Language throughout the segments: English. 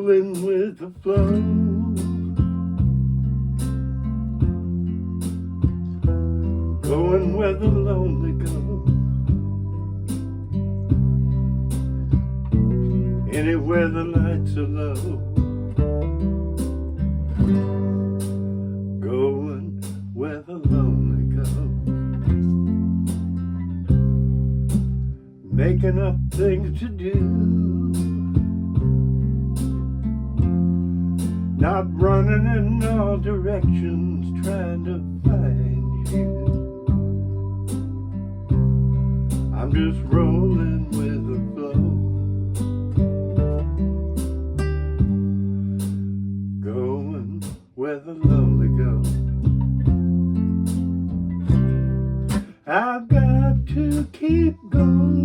rolling with the flow. Going where the lonely go. Anywhere the lights are low. Going where the lonely go. Making up things to do. Not running in all directions, trying to find you. I'm just rolling with the flow. Going where the lonely go. I've got to keep going.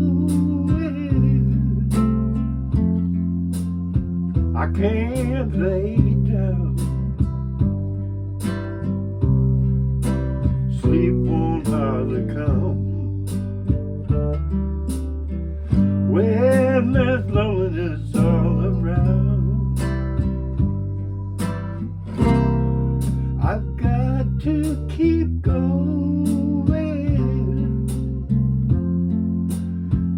I can't lay down. Sleep won't hardly come when there's loneliness all around. I've got to keep going,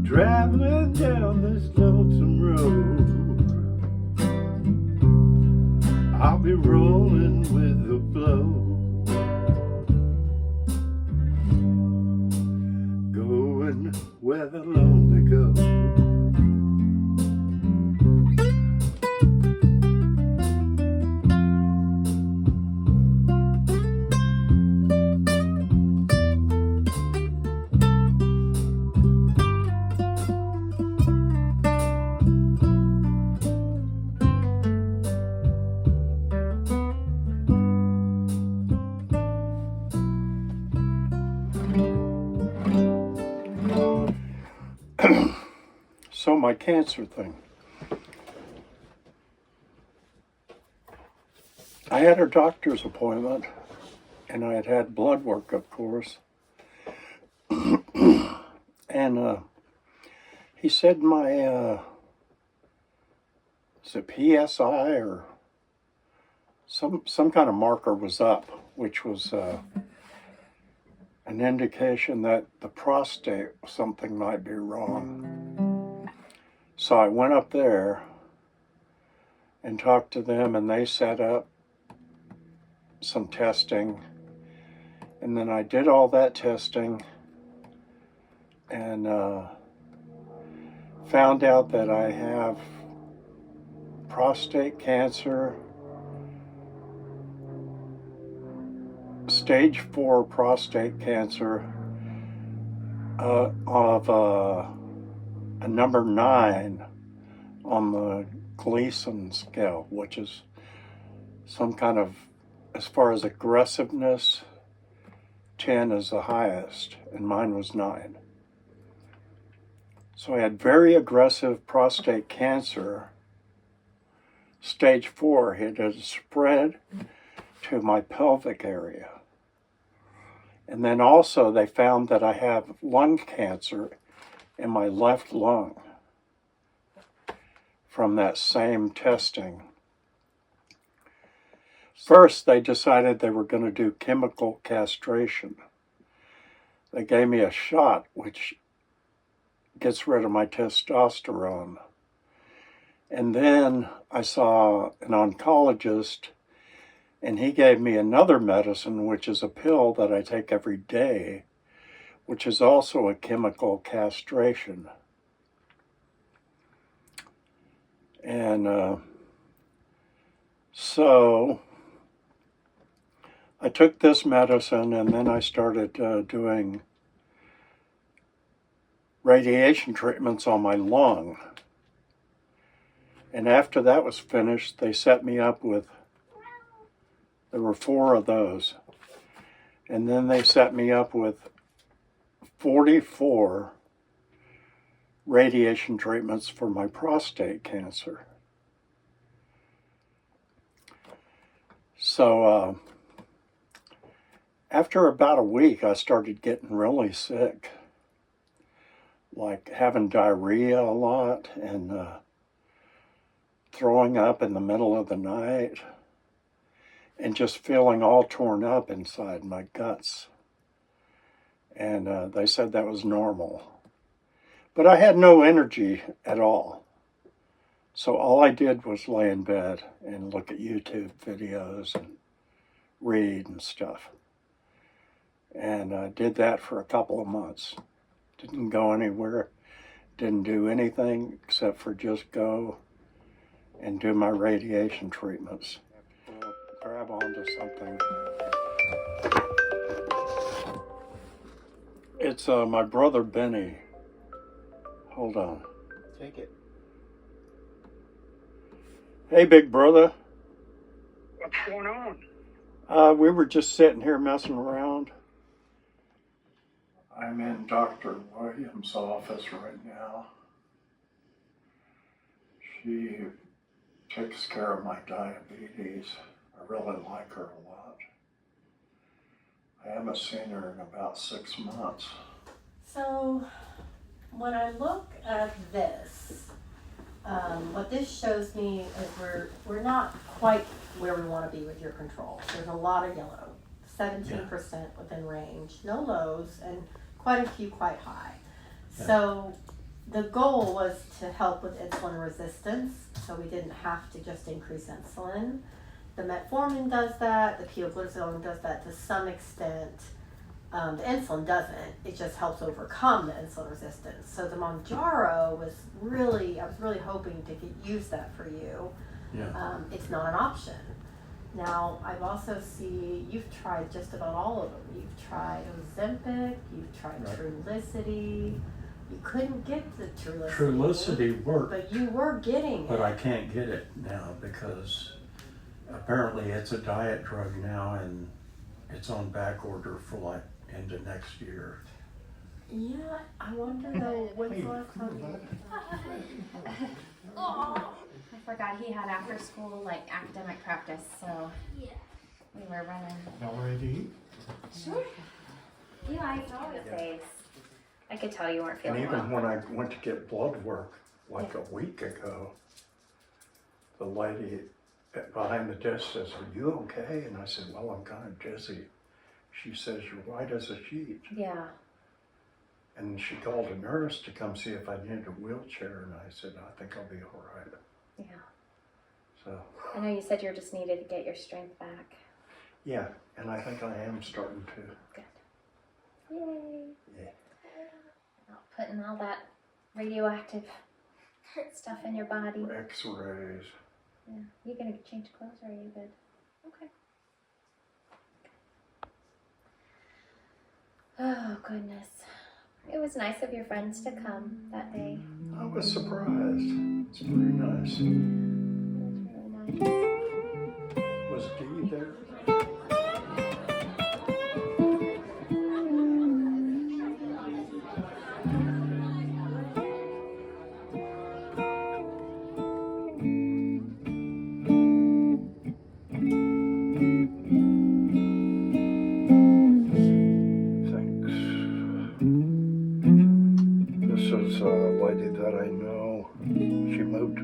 traveling down this lonesome road. I'll be rolling with the flow. Going where the lonely go. So my cancer thing. I had a doctor's appointment, and I had had blood work, of course. And he said my is it PSI or some kind of marker was up, which was an indication that the prostate, something might be wrong. So I went up there and talked to them, and they set up some testing. And then I did all that testing and found out that I have prostate cancer, stage 4 prostate cancer of a number 9 on the Gleason scale, which is some kind of, as far as aggressiveness, 10 is the highest, and mine was 9. So I had very aggressive prostate cancer. Stage 4, it had spread to my pelvic area. And then also they found that I have lung cancer in my left lung from that same testing. First, they decided they were going to do chemical castration. They gave me a shot which gets rid of my testosterone. And then I saw an oncologist, and he gave me another medicine, which is a pill that I take every day, which is also a chemical castration. And so I took this medicine, and then I started doing radiation treatments on my lung. And after that was finished, they set me up with, there were 4 of those. And then they set me up with 44 radiation treatments for my prostate cancer. So after about a week, I started getting really sick, like having diarrhea a lot and throwing up in the middle of the night and just feeling all torn up inside my guts. And they said that was normal. But I had no energy at all. So all I did was lay in bed and look at YouTube videos and read and stuff. And I did that for a couple of months. Didn't go anywhere, didn't do anything except for just go and do my radiation treatments. Grab onto something. It's my brother Benny. Hold on. Take it. Hey, big brother. What's going on? We were just sitting here messing around. I'm in Dr. Williams' office right now. She takes care of my diabetes. I really like her a lot. I haven't seen her in about 6 months. So, when I look at this, what this shows me is we're not quite where we want to be with your control. There's a lot of yellow, 17% within range, no lows, and quite a few quite high. Yeah. So the goal was to help with insulin resistance, so we didn't have to just increase insulin. The metformin does that, the pioglitazone does that to some extent. The insulin doesn't. It just helps overcome the insulin resistance. So the Mounjaro was really, I was really hoping to use that for you. Yeah. It's not an option. Now, I've also seen, you've tried just about all of them. You've tried Ozempic, you've tried Trulicity. You couldn't get the Trulicity. Trulicity worked. But you were getting it. But I can't get it now because apparently it's a diet drug now and it's on back order for like into next year. Yeah, I wonder though, when's the last time Oh, I forgot he had after school like academic practice, so yeah, we were running. Y'all ready to eat? Sure. You eyes always saves. I could tell you weren't feeling And even well. when I went to get blood work like a week ago, the lady behind the desk says, "Are you okay?" And I said, "Well, I'm kind of dizzy." She says, "You're white as a sheet." Yeah. And she called a nurse to come see if I needed a wheelchair, and I said, "I think I'll be all right." Yeah. So. I know you said you just needed to get your strength back. Yeah, and I think I am starting to. Good. Yay. Yeah. Not putting all that radioactive stuff in your body. X-rays. Yeah. You gonna change clothes or are you good? Okay. Oh, goodness. It was nice of your friends to come that day. I was surprised. It's very nice. It was really nice. Was Dee there? This is a lady that I know. She moved to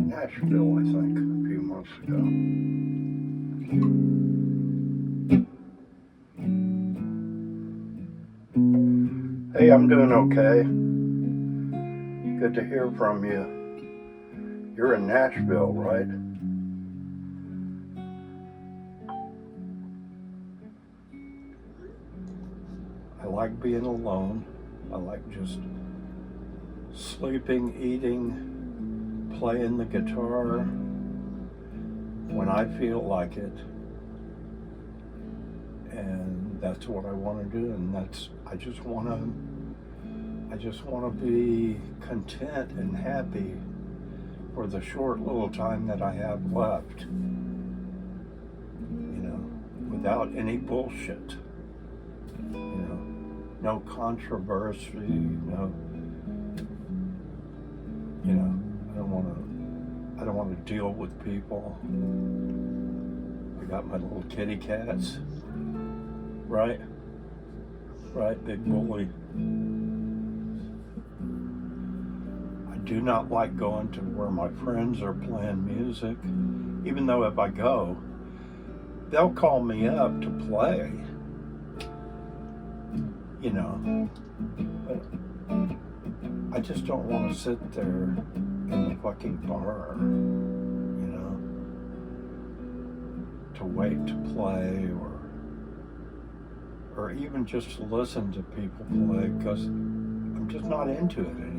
Nashville, I think, a few months ago. Hey, I'm doing okay. Good to hear from you. You're in Nashville, right? I like being alone. I like just sleeping, eating, playing the guitar when I feel like it. And that's what I want to do, and I just want to be content and happy for the short little time that I have left. You know, without any bullshit. You know, no controversy, no, you know, I don't want to deal with people. I got my little kitty cats, right, big bully. I do not like going to where my friends are playing music, even though if I go, they'll call me up to play, you know. But I just don't want to sit there in the fucking bar, you know, to wait to play or even just to listen to people play, because I'm just not into it anymore.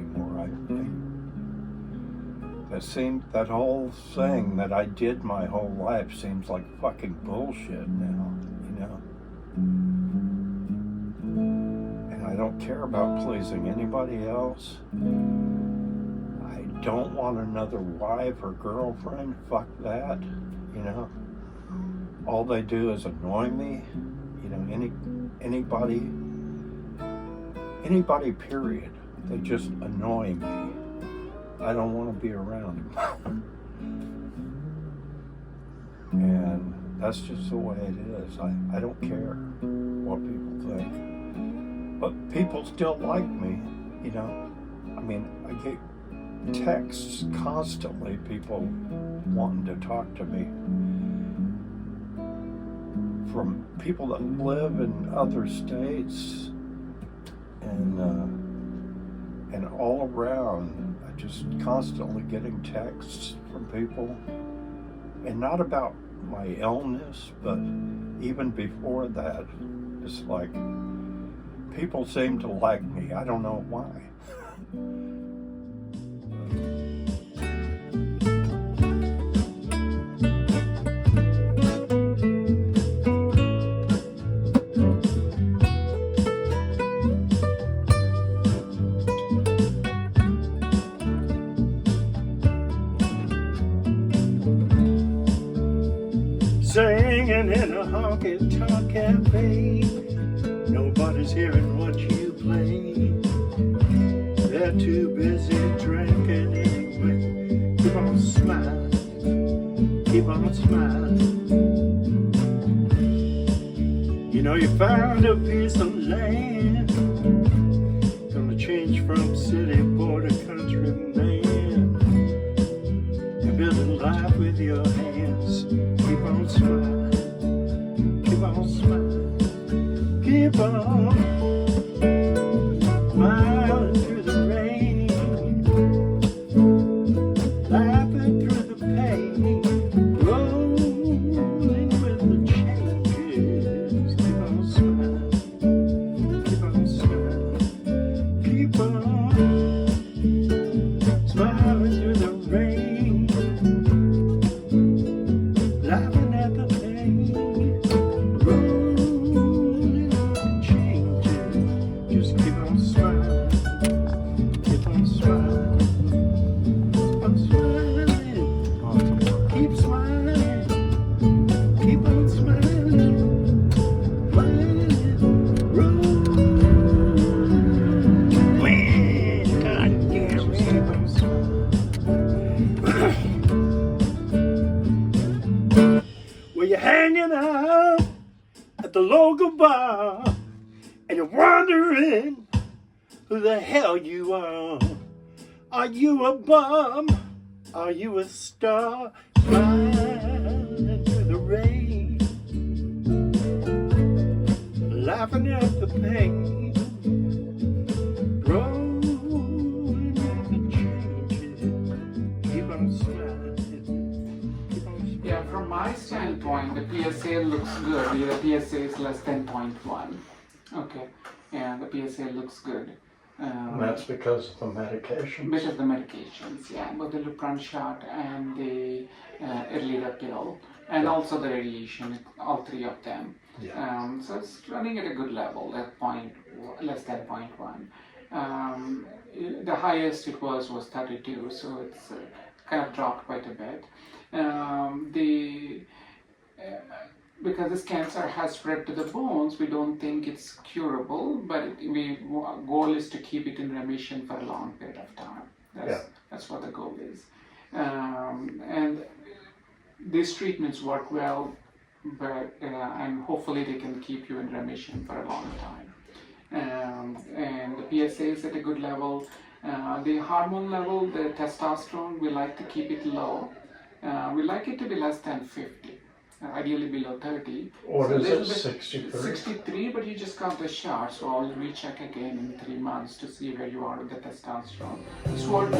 That whole thing that I did my whole life seems like fucking bullshit now, you know. And I don't care about pleasing anybody else. I don't want another wife or girlfriend. Fuck that, you know. All they do is annoy me, you know. Anybody period. They just annoy me. I don't want to be around them. And that's just the way it is. I don't care what people think. But people still like me, you know. I mean, I get texts constantly, people wanting to talk to me. From people that live in other states and all around. Just constantly getting texts from people, and not about my illness, but even before that, it's like people seem to like me. I don't know why. Singing in a honky-tonk cafe, nobody's hearing what you play. They're too busy drinking anyway. Keep on smiling, keep on smiling. You know you found a piece of land, gonna change from city boy to country man. You're building life with your hands. Keep on smiling, keep on smiling, keep on smiling through the rain, laughing through the pain, rolling with the changes. Keep on smiling, keep on smiling, keep on smiling through the rain. Laughing at the pain, rolling with the changes. Just keep on smiling, keep on smiling, keep on smiling, keep smiling, keep on smiling, smiling, rolling. Goddamn, keep on smiling. Well, you're hanging out at the local bar, and you're wondering who the hell you are. Are you a bum? Are you a star? Smiling through the rain, laughing at the pain, rolling with the changes. Keep on smiling. Yeah, from my standpoint, the PSA looks good. The PSA is less than 0.1. Okay, and the PSA looks good. And that's because of the medication. Because of the medications, yeah, both the Lupron shot and the Erlida pill, and also the radiation, all three of them. Yeah. So it's running at a good level, at less than 0.1. The highest it was 32, so it's kind of dropped quite a bit. Because this cancer has spread to the bones, we don't think it's curable, but goal is to keep it in remission for a long period of time. That's what the goal is. And these treatments work well, but and hopefully they can keep you in remission for a long time. And the PSA is at a good level. The hormone level, the testosterone, we like to keep it low. We like it to be less than 50, ideally below 30. What So is little it, bit- 63? 63, but you just got the shot, so I'll recheck again in 3 months to see where you are with the testosterone. It's what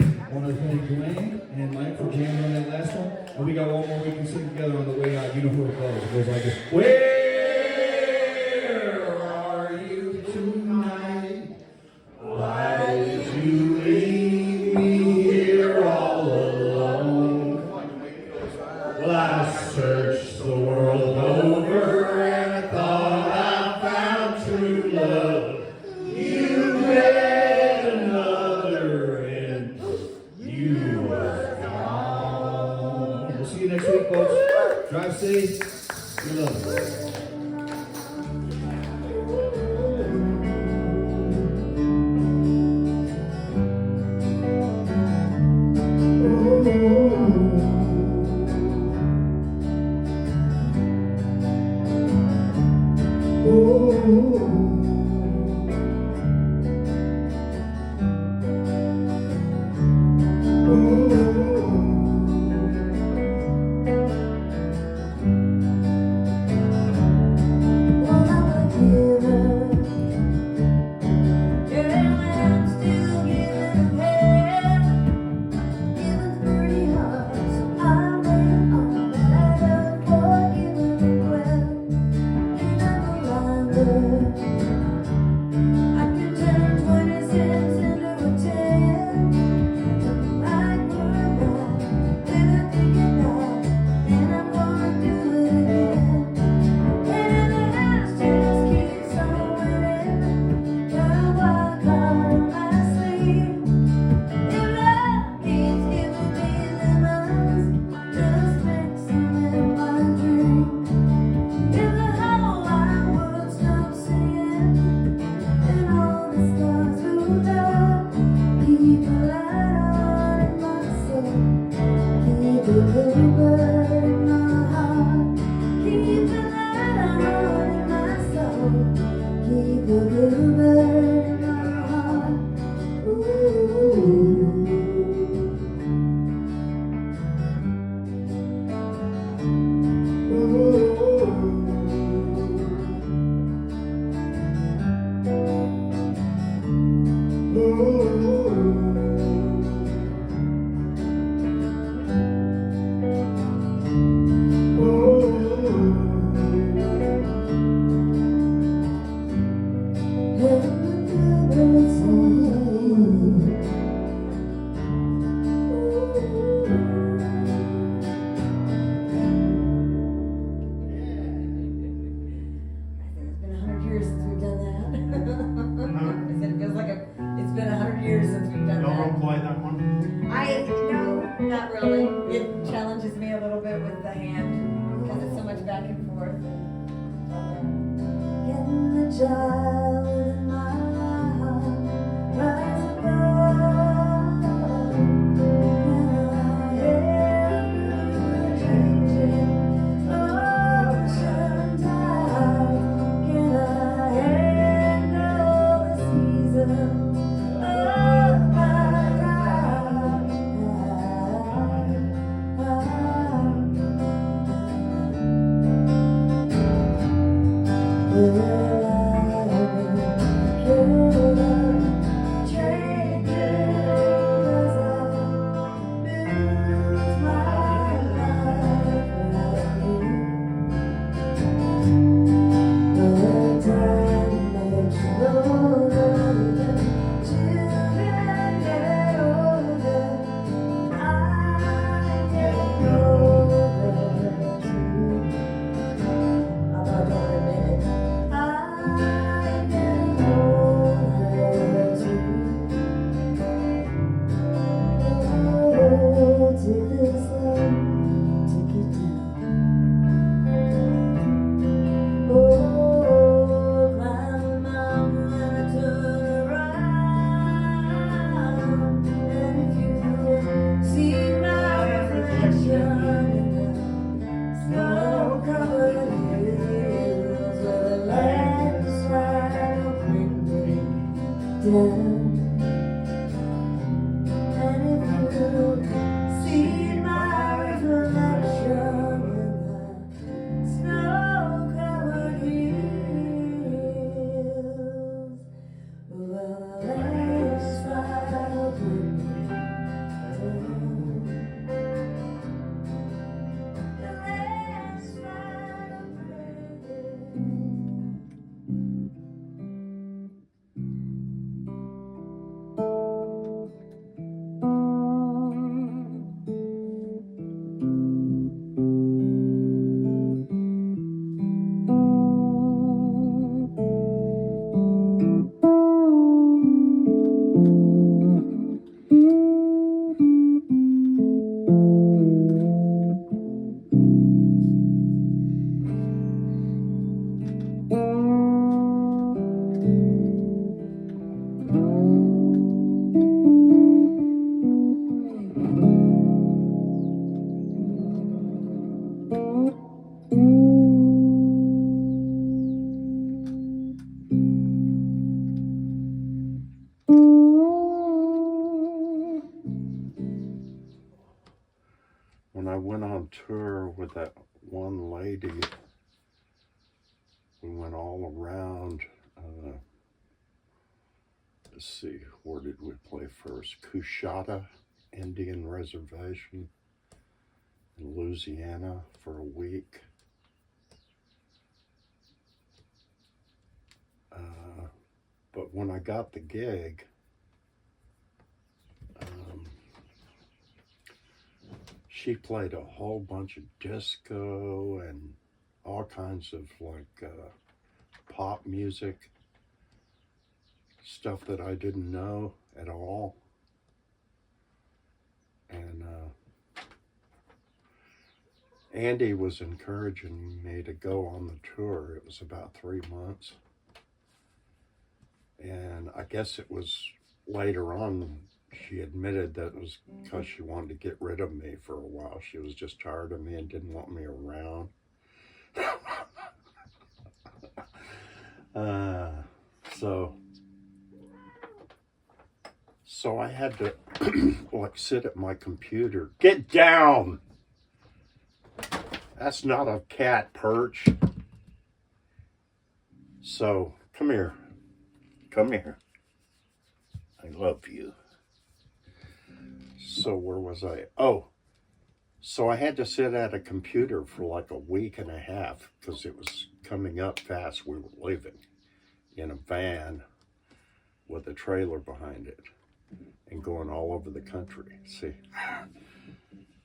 DeWayne and Mike for jamming on that last one. And we got one more we can sing together on the way out. You know who it goes. It goes like this. Where are you tonight? Why did you leave me here all alone? Well, I searched the world over and I thought I found true love. You met another and you were gone. We'll see you next week, folks. Drive safe. We love you. Y'all gonna play that one? No, not really. It challenges me a little bit with the hand because it's so much back and forth. Getting the child in my heart rise above. Can I ever change it? Ocean tide. Can I handle the seasons of my life? When I went on tour with that one lady, we went all around, let's see, where did we play first? Coushatta Indian Reservation in Louisiana for a week. But when I got the gig, she played a whole bunch of disco and all kinds of like pop music, stuff that I didn't know at all. And Andy was encouraging me to go on the tour. It was about 3 months. And I guess it was later on she admitted that it was because she wanted to get rid of me for a while. She was just tired of me and didn't want me around. So I had to like sit at my computer. Get down! That's not a cat, Perch. So come here. Come here. I love you. So where was I? Oh, so I had to sit at a computer for like a week and a half because it was coming up fast. We were living in a van with a trailer behind it and going all over the country. See?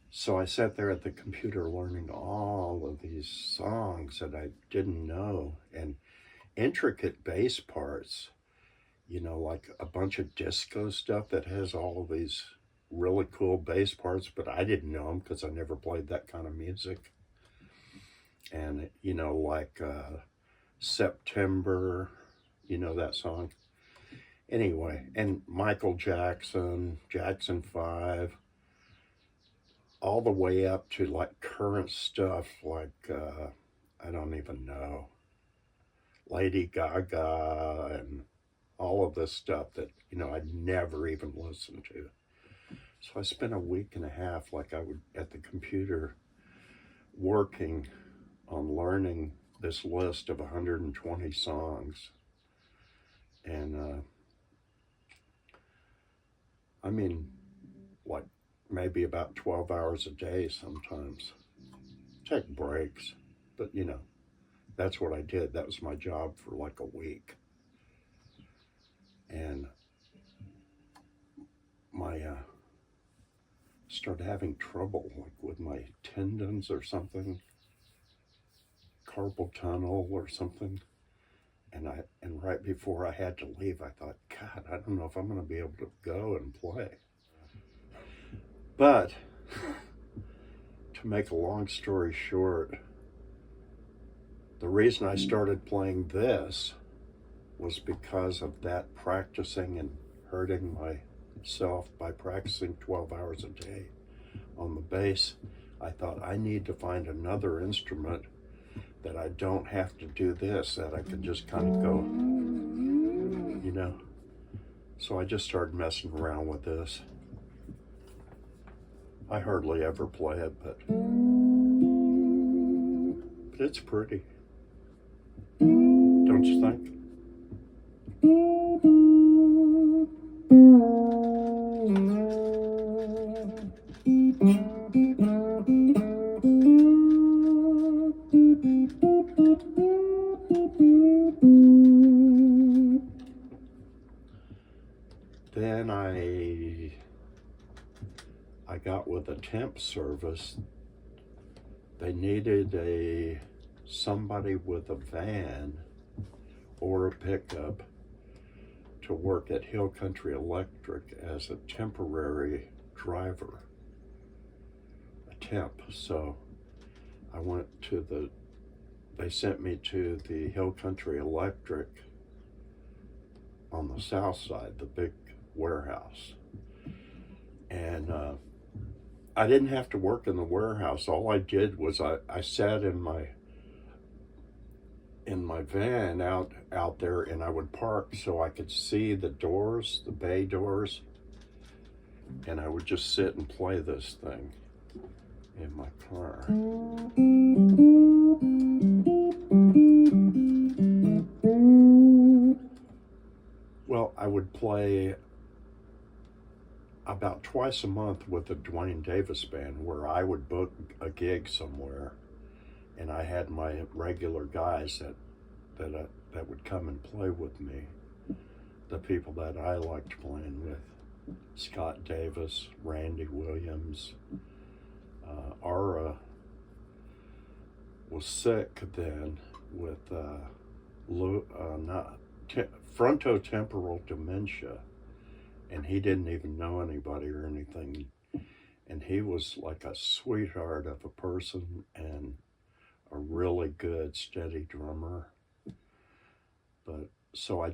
So I sat there at the computer learning all of these songs that I didn't know and intricate bass parts. like a bunch of disco stuff that has all of these really cool bass parts, but I didn't know them because I never played that kind of music. And, like September, that song. Anyway, and Michael Jackson, Jackson 5, all the way up to like current stuff like, I don't even know, Lady Gaga and all of this stuff that, I'd never even listened to. So I spent a week and a half, like I would at the computer, working on learning this list of 120 songs. And like maybe about 12 hours a day sometimes. Take breaks, but that's what I did. That was my job for like a week. And my started having trouble like with my tendons or something, carpal tunnel or something. And right before I had to leave, I thought, God, I don't know if I'm going to be able to go and play. But to make a long story short, the reason I started playing this was because of that practicing and hurting myself by practicing 12 hours a day on the bass. I thought I need to find another instrument that I don't have to do this, that I can just kind of go, So I just started messing around with this. I hardly ever play it, but it's pretty. Don't you think? Then I got with a temp service. They needed somebody with a van or a pickup to work at Hill Country Electric as a temporary driver, a temp. So I went to they sent me to the Hill Country Electric on the south side, the big warehouse. And I didn't have to work in the warehouse. All I did was I sat in my van out there, and I would park so I could see the doors, the bay doors, and I would just sit and play this thing in my car. Well, I would play about twice a month with the DeWayne Davis band, where I would book a gig somewhere, and I had my regular guys that would come and play with me, the people that I liked playing with, Scott Davis, Randy Williams. Ara was sick then with frontotemporal dementia, and he didn't even know anybody or anything. And he was like a sweetheart of a person and a really good, steady drummer. But so I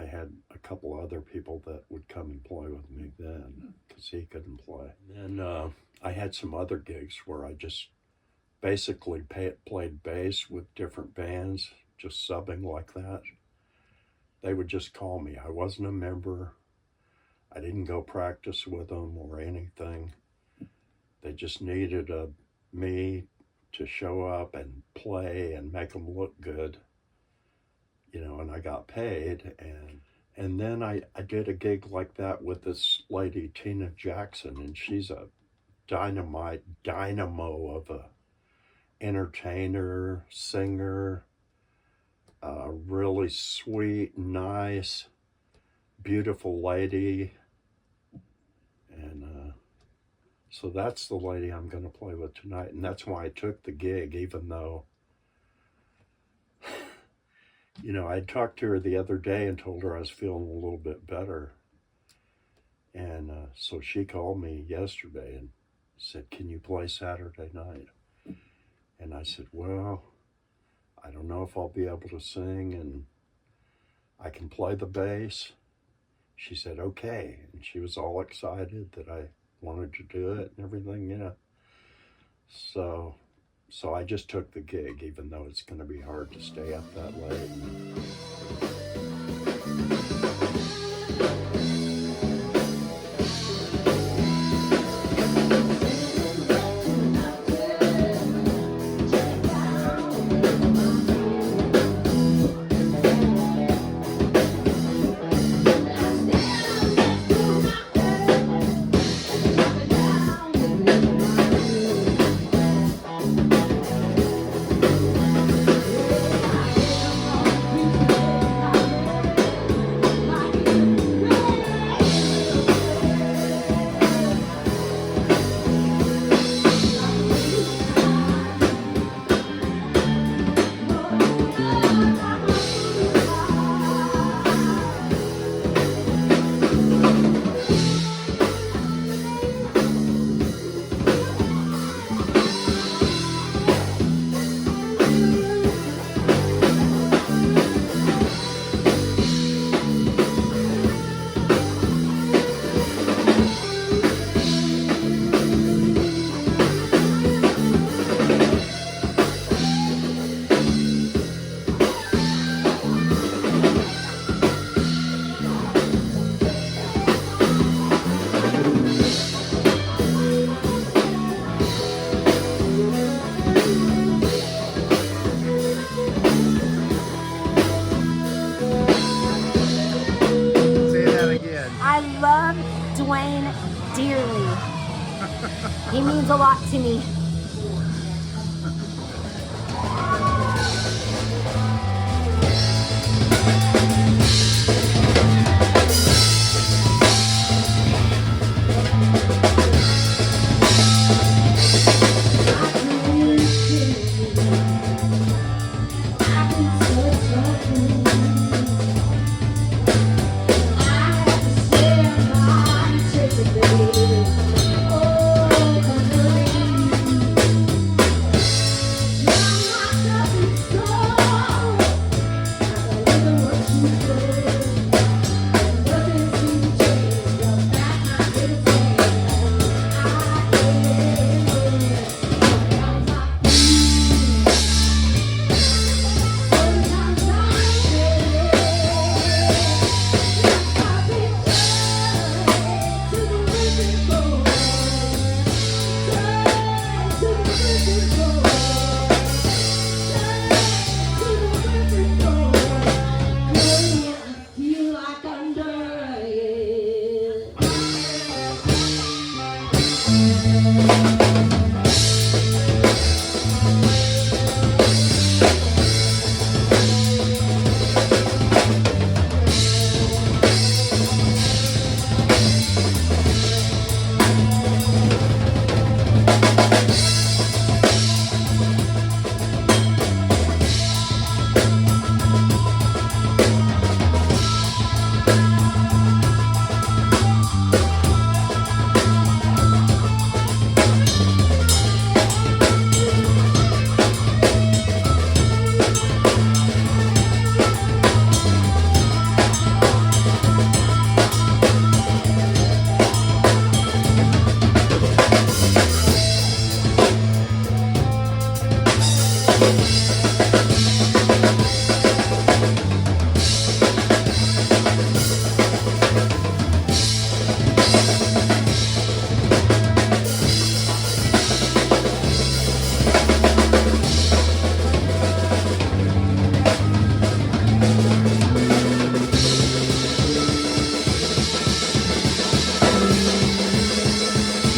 had a couple other people that would come and play with me then, because he couldn't play. And then I had some other gigs where I just basically played bass with different bands, just subbing like that. They would just call me. I wasn't a member. I didn't go practice with them or anything. They just needed me to show up and play and make them look good, and I got paid. And then I did a gig like that with this lady, Tina Jackson, and she's a dynamo of a entertainer, singer, really sweet, nice, beautiful lady. And so that's the lady I'm going to play with tonight. And that's why I took the gig, even though You know, I talked to her the other day and told her I was feeling a little bit better. And so she called me yesterday and said, can you play Saturday night? And I said, well, I don't know if I'll be able to sing, and I can play the bass. She said, okay. And she was all excited that I wanted to do it and everything, you know. So I just took the gig, even though it's going to be hard to stay up that late. I love DeWayne dearly. He means a lot to me.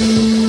Thank you.